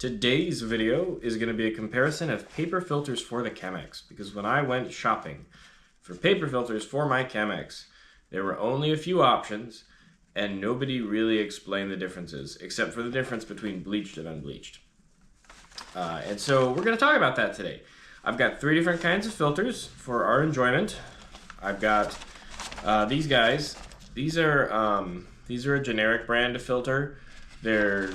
Today's video is going to be a comparison of paper filters for the Chemex, because when I went shopping for paper filters for my Chemex, there were only a few options and nobody really explained the differences, except for the difference between bleached and unbleached. And so we're going to talk about that today. I've got 3 different kinds of filters for our enjoyment. I've got these guys. These are a generic brand of filter. They're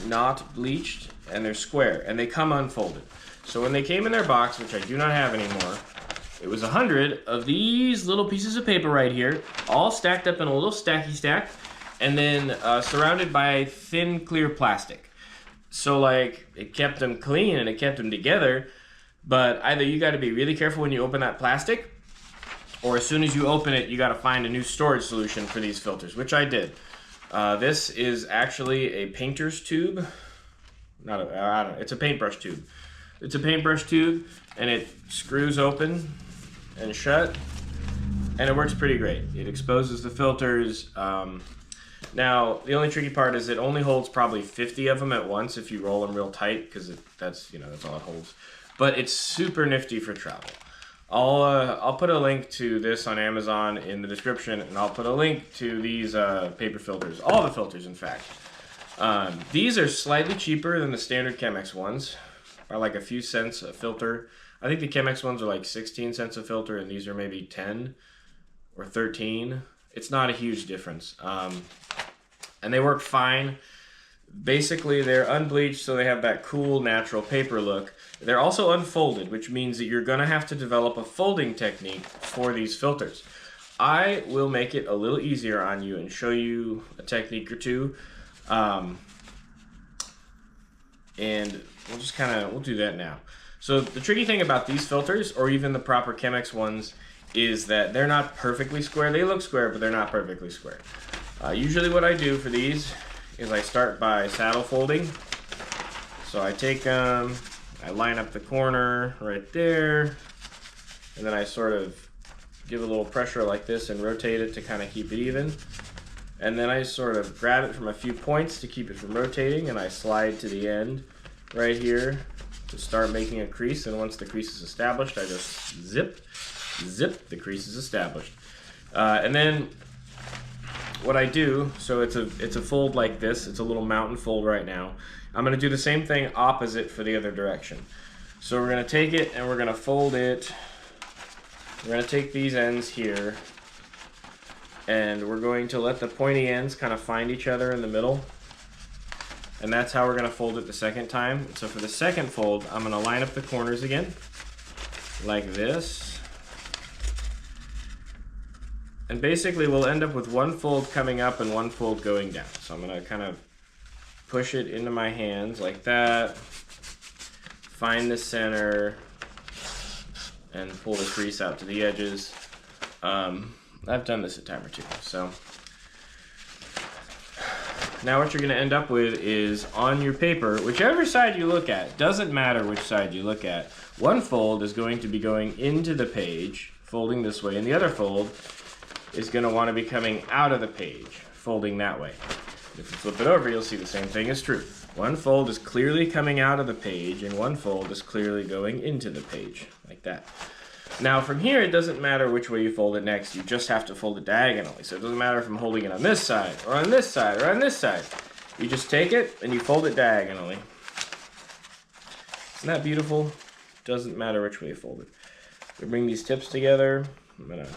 not bleached and they're square and they come unfolded. So when they came in their box, which I do not have anymore, it was 100 of these little pieces of paper right here, all stacked up in a little stacky stack, and then surrounded by thin clear plastic. So like, it kept them clean and it kept them together, but either you got to be really careful when you open that plastic, or as soon as you open it, you got to find a new storage solution for these filters, which I did. This is actually a painter's tube. It's a paintbrush tube. It's a paintbrush tube, and it screws open and shut, and it works pretty great. It exposes the filters. Now, the only tricky part is it only holds probably 50 of them at once if you roll them real tight, because that's all it holds. But it's super nifty for travel. I'll put a link to this on Amazon in the description, and I'll put a link to these paper filters, all the filters in fact. These are slightly cheaper than the standard Chemex ones, by like a few cents a filter. I think the Chemex ones are like 16 cents a filter, and these are maybe 10 or 13. It's not a huge difference. And they work fine. Basically, they're unbleached, so they have that cool, natural paper look. They're also unfolded, which means that you're going to have to develop a folding technique for these filters. I will make it a little easier on you and show you a technique or two. And we'll do that now. So the tricky thing about these filters, or even the proper Chemex ones, is that they're not perfectly square. They look square, but they're not perfectly square. Usually what I do for these is I start by saddle folding. So I take them, I line up the corner right there, and then I sort of give a little pressure like this and rotate it to kind of keep it even. And then I sort of grab it from a few points to keep it from rotating, and I slide to the end right here to start making a crease. And once the crease is established, I just zip, the crease is established. And then what I do, so it's a fold like this. It's a little mountain fold right now. I'm going to do the same thing opposite for the other direction. So we're going to take it and we're going to fold it. We're going to take these ends here and we're going to let the pointy ends kind of find each other in the middle. And that's how we're going to fold it the second time. So for the second fold, I'm going to line up the corners again like this. And basically we'll end up with one fold coming up and one fold going down. So I'm going to kind of push it into my hands like that, find the center, and pull the crease out to the edges. I've done this a time or two. So now what you're going to end up with is on your paper, whichever side you look at, doesn't matter which side you look at, one fold is going to be going into the page, folding this way, and the other fold is going to want to be coming out of the page, folding that way. If you flip it over, you'll see the same thing is true. One fold is clearly coming out of the page, and one fold is clearly going into the page, like that. Now from here, it doesn't matter which way you fold it next, you just have to fold it diagonally. So it doesn't matter if I'm holding it on this side, or on this side, or on this side. You just take it, and you fold it diagonally. Isn't that beautiful? Doesn't matter which way you fold it. We bring these tips together. I'm gonna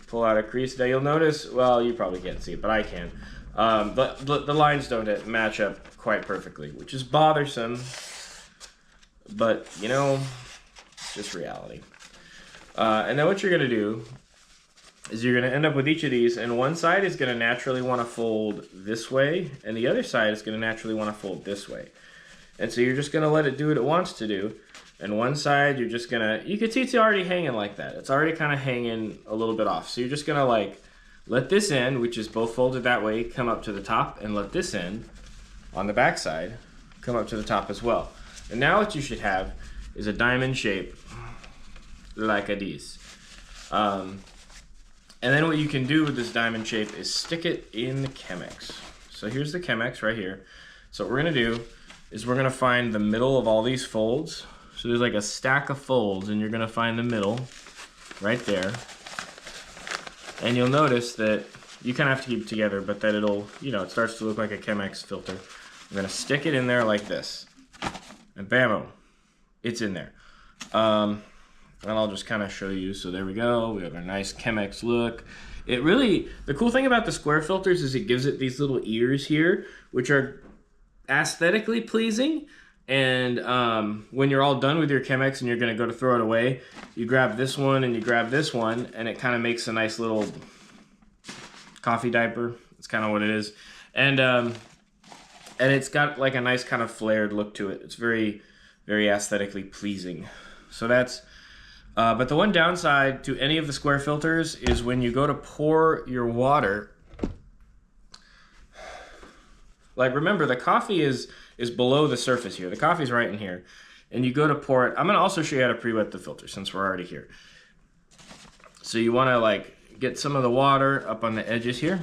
pull out a crease. Now you'll notice, well, you probably can't see it, but I can. The lines don't match up quite perfectly, which is bothersome, but you know, it's just reality. And then what you're going to do is you're going to end up with each of these, and one side is going to naturally want to fold this way, and the other side is going to naturally want to fold this way. And so you're just going to let it do what it wants to do. And one side, you're just going to, you can see it's already hanging like that. It's already kind of hanging a little bit off. So you're just going to like, let this end, which is both folded that way, come up to the top, and let this end, on the back side, come up to the top as well. And now what you should have is a diamond shape, like a this. And then what you can do with this diamond shape is stick it in the Chemex. So here's the Chemex right here. So what we're gonna do is we're gonna find the middle of all these folds. So there's like a stack of folds, and you're gonna find the middle right there. And you'll notice that you kind of have to keep it together, but that it'll, you know, it starts to look like a Chemex filter. I'm gonna stick it in there like this, and bam, it's in there. And I'll just kind of show you. So there we go. We have a nice Chemex look. It really, the cool thing about the square filters is it gives it these little ears here, which are aesthetically pleasing. And when you're all done with your Chemex and you're gonna go to throw it away, you grab this one and you grab this one, and it kind of makes a nice little coffee diaper. It's kind of what it is. And it's got like a nice kind of flared look to it. It's very, very aesthetically pleasing. So that's, but the one downside to any of the square filters is when you go to pour your water, like remember the coffee is below the surface here. The coffee's right in here. And you go to pour it. I'm gonna also show you how to pre-wet the filter since we're already here. So you wanna like get some of the water up on the edges here.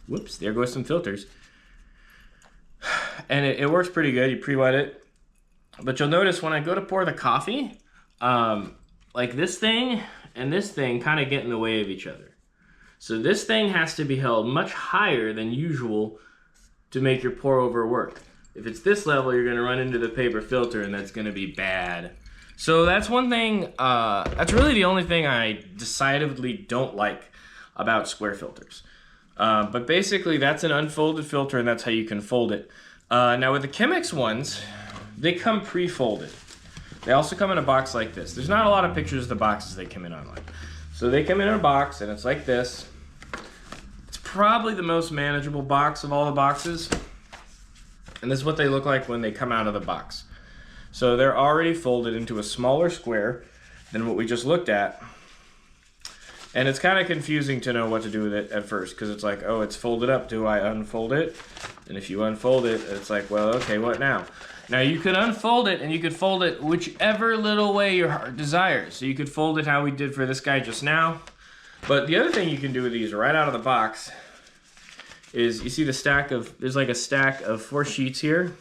Whoops, there goes some filters. And it works pretty good, you pre-wet it. But you'll notice when I go to pour the coffee, like this thing and this thing kind of get in the way of each other. So this thing has to be held much higher than usual to make your pour over work. If it's this level, you're gonna run into the paper filter and that's gonna be bad. So that's one thing, that's really the only thing I decidedly don't like about square filters. But basically that's an unfolded filter and that's how you can fold it. Now with the Chemex ones, they come pre-folded. They also come in a box like this. There's not a lot of pictures of the boxes they come in online. So they come in a box and it's like this. It's probably the most manageable box of all the boxes. And this is what they look like when they come out of the box. So they're already folded into a smaller square than what we just looked at. And it's kind of confusing to know what to do with it at first, because it's like, oh, it's folded up. Do I unfold it? And if you unfold it, it's like, well, okay, what now? Now you could unfold it and you could fold it whichever little way your heart desires. So you could fold it how we did for this guy just now. But the other thing you can do with these right out of the box is you see the stack of, there's like a stack of 4 sheets here.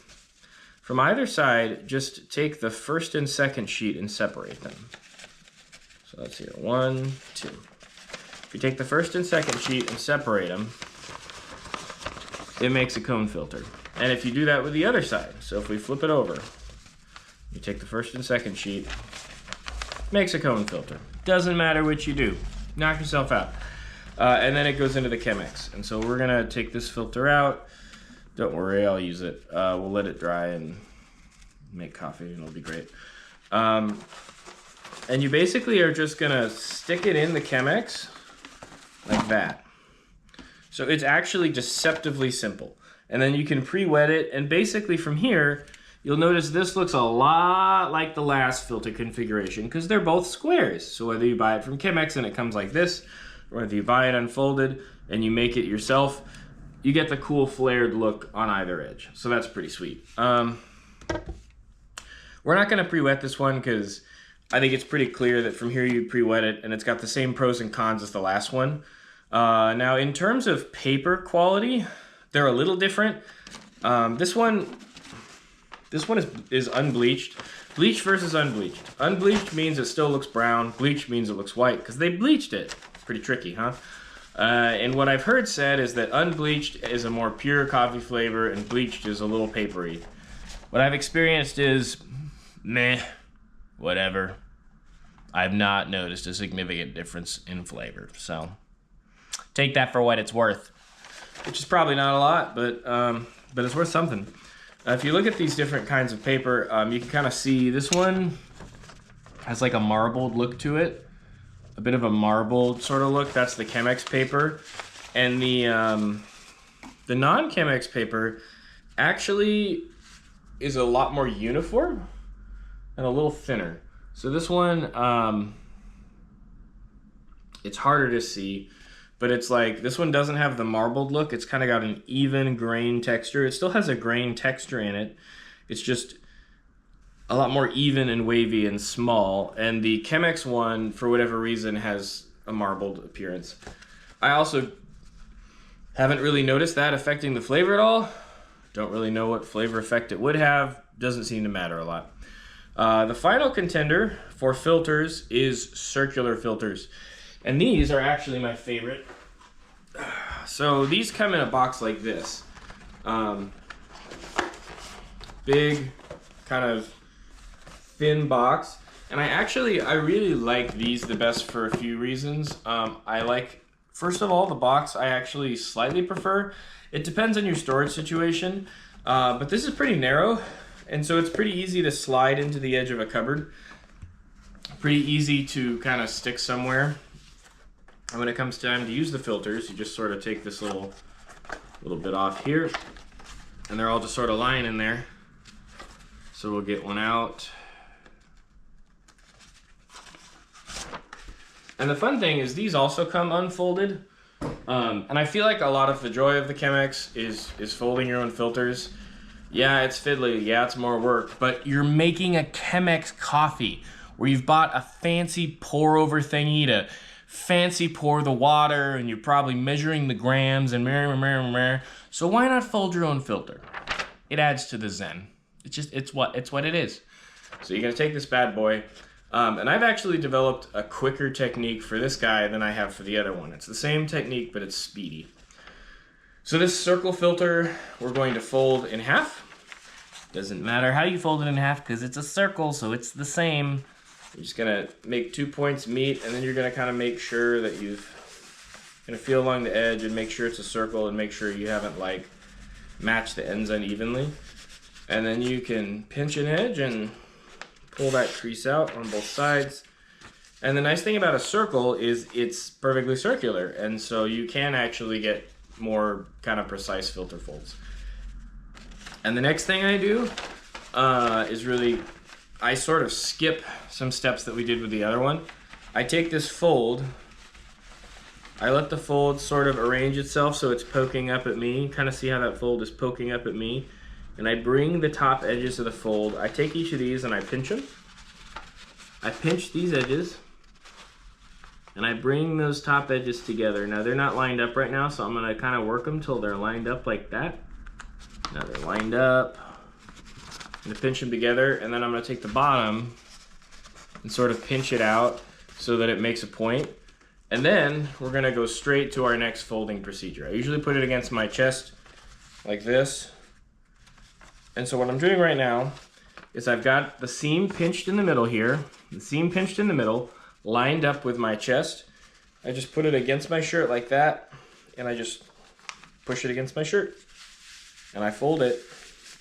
From either side, just take the first and second sheet and separate them. So that's here, 1, 2. If you take the first and second sheet and separate them, it makes a cone filter. And if you do that with the other side, so if we flip it over, you take the first and second sheet, makes a cone filter. Doesn't matter what you do, knock yourself out. And then it goes into the Chemex. And so we're gonna take this filter out. Don't worry, I'll use it. We'll let it dry and make coffee and it'll be great. And you basically are just gonna stick it in the Chemex like that. So it's actually deceptively simple. And then you can pre-wet it, and basically from here, you'll notice this looks a lot like the last filter configuration because they're both squares. So whether you buy it from Chemex and it comes like this, or whether you buy it unfolded and you make it yourself, you get the cool flared look on either edge. So that's pretty sweet. We're not gonna pre-wet this one because I think it's pretty clear that from here you pre-wet it and it's got the same pros and cons as the last one. Now in terms of paper quality, they're a little different. This one is unbleached. Bleached versus unbleached. Unbleached means it still looks brown. Bleached means it looks white because they bleached it. Pretty tricky, huh? And what I've heard said is that unbleached is a more pure coffee flavor and bleached is a little papery. What I've experienced is meh, whatever. I've not noticed a significant difference in flavor. So take that for what it's worth. Which is probably not a lot, but it's worth something. If you look at these different kinds of paper, you can kind of see this one has like a marbled look to it. A bit of a marbled sort of look. That's the Chemex paper. And the non-Chemex paper actually is a lot more uniform and a little thinner. So this one, it's harder to see. But it's like, this one doesn't have the marbled look. It's kind of got an even grain texture. It still has a grain texture in it. It's just a lot more even and wavy and small. And the Chemex one, for whatever reason, has a marbled appearance. I also haven't really noticed that affecting the flavor at all. Don't really know what flavor effect it would have. Doesn't seem to matter a lot. The final contender for filters is circular filters. And these are actually my favorite. So these come in a box like this. Big, kind of thin box. And I really like these the best for a few reasons. I like, first of all, the box I actually slightly prefer. It depends on your storage situation, but this is pretty narrow, and so it's pretty easy to slide into the edge of a cupboard. Pretty easy to kind of stick somewhere. And when it comes time to use the filters, you just sort of take this little bit off here, and they're all just sort of lying in there. So we'll get one out. And the fun thing is these also come unfolded. And I feel like a lot of the joy of the Chemex is folding your own filters. Yeah, it's fiddly, yeah, it's more work, but you're making a Chemex coffee where you've bought a fancy pour over thingy to fancy pour the water, and you're probably measuring the grams and so why not fold your own filter? It adds to the zen. It's what it is. So you're gonna take this bad boy. And I've actually developed a quicker technique for this guy than I have for the other one. It's the same technique, but it's speedy. So this circle filter, we're going to fold in half. Doesn't matter how you fold it in half because it's a circle, so it's the same. You're just gonna make 2 points meet, and then you're gonna kind of make sure that gonna feel along the edge and make sure it's a circle and make sure you haven't like matched the ends unevenly. And then you can pinch an edge and pull that crease out on both sides. And the nice thing about a circle is it's perfectly circular, and so you can actually get more kind of precise filter folds. And the next thing I do is really, I sort of skip some steps that we did with the other one. I take this fold, I let the fold sort of arrange itself so it's poking up at me. Kind of see how that fold is poking up at me. And I bring the top edges of the fold. I take each of these and I pinch them. I pinch these edges and I bring those top edges together. Now they're not lined up right now, so I'm gonna kind of work them till they're lined up like that. Now they're lined up. I'm gonna pinch them together, and then I'm gonna take the bottom and sort of pinch it out so that it makes a point. And then we're gonna go straight to our next folding procedure. I usually put it against my chest like this. And so what I'm doing right now is I've got the seam pinched in the middle here, the seam pinched in the middle, lined up with my chest. I just put it against my shirt like that, and I just push it against my shirt. And I fold it,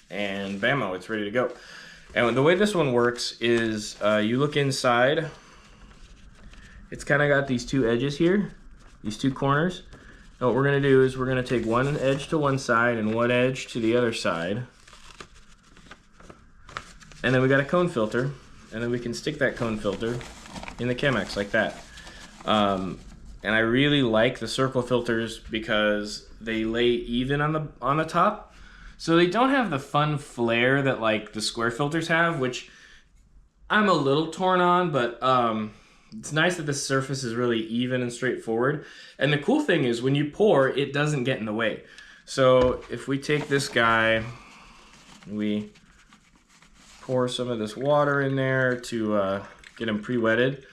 and bammo, it's ready to go. And the way this one works is you look inside. It's kind of got these two edges here, these two corners. And what we're gonna do is we're gonna take one edge to one side and one edge to the other side. And then we got a cone filter, and then we can stick that cone filter in the Chemex like that. And I really like the circle filters because they lay even on the top. So they don't have the fun flare that like the square filters have, which I'm a little torn on, but it's nice that the surface is really even and straightforward. And the cool thing is when you pour, it doesn't get in the way. So if we take this guy, we pour some of this water in there to get him pre-wetted.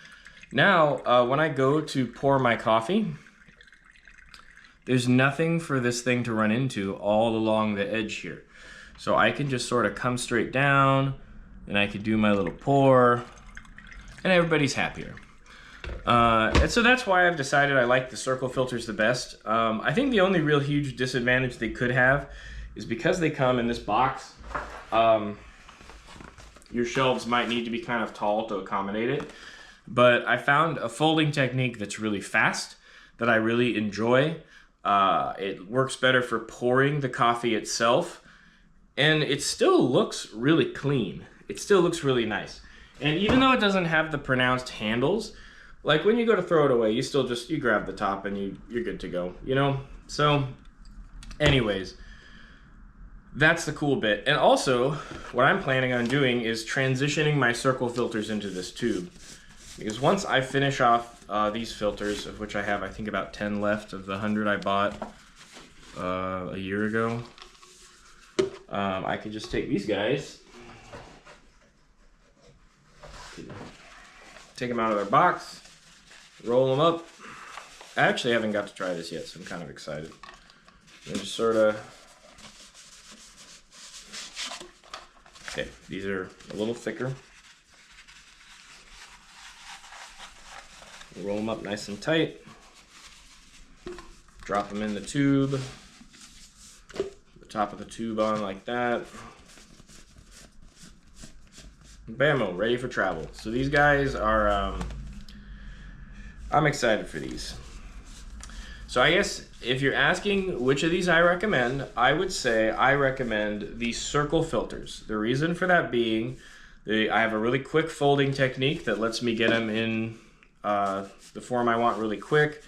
Now, when I go to pour my coffee, there's nothing for this thing to run into all along the edge here. So I can just sort of come straight down, and I could do my little pour, and everybody's happier. And so that's why I've decided I like the circle filters the best. I think the only real huge disadvantage they could have is because they come in this box, your shelves might need to be kind of tall to accommodate it. But I found a folding technique that's really fast, that I really enjoy. It works better for pouring the coffee itself, and it still looks really clean. It still looks really nice. And even though it doesn't have the pronounced handles, like when you go to throw it away, you grab the top and you're good to go, you know? So anyways, that's the cool bit. And also, what I'm planning on doing is transitioning my circle filters into this tube. Because once I finish off these filters, of which I have, I think, about 10 left of the 100 I bought a year ago. I could just take these guys, take them out of their box, roll them up. I actually haven't got to try this yet, so I'm kind of excited. And just sort of, okay, these are a little thicker. Roll them up nice and tight. Drop them in the tube. The top of the tube on like that. Bammo, ready for travel. So these guys are, I'm excited for these. So I guess if you're asking which of these I recommend, I would say I recommend the circle filters. The reason for that being, I have a really quick folding technique that lets me get them in the form I want really quick.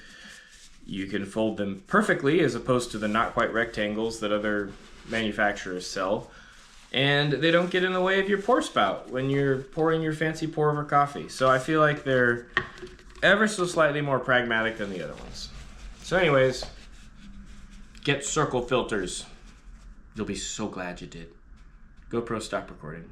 You can fold them perfectly as opposed to the not quite rectangles that other manufacturers sell. And they don't get in the way of your pour spout when you're pouring your fancy pour over coffee. So I feel like they're ever so slightly more pragmatic than the other ones. So anyways, get circle filters. You'll be so glad you did. GoPro, stop recording.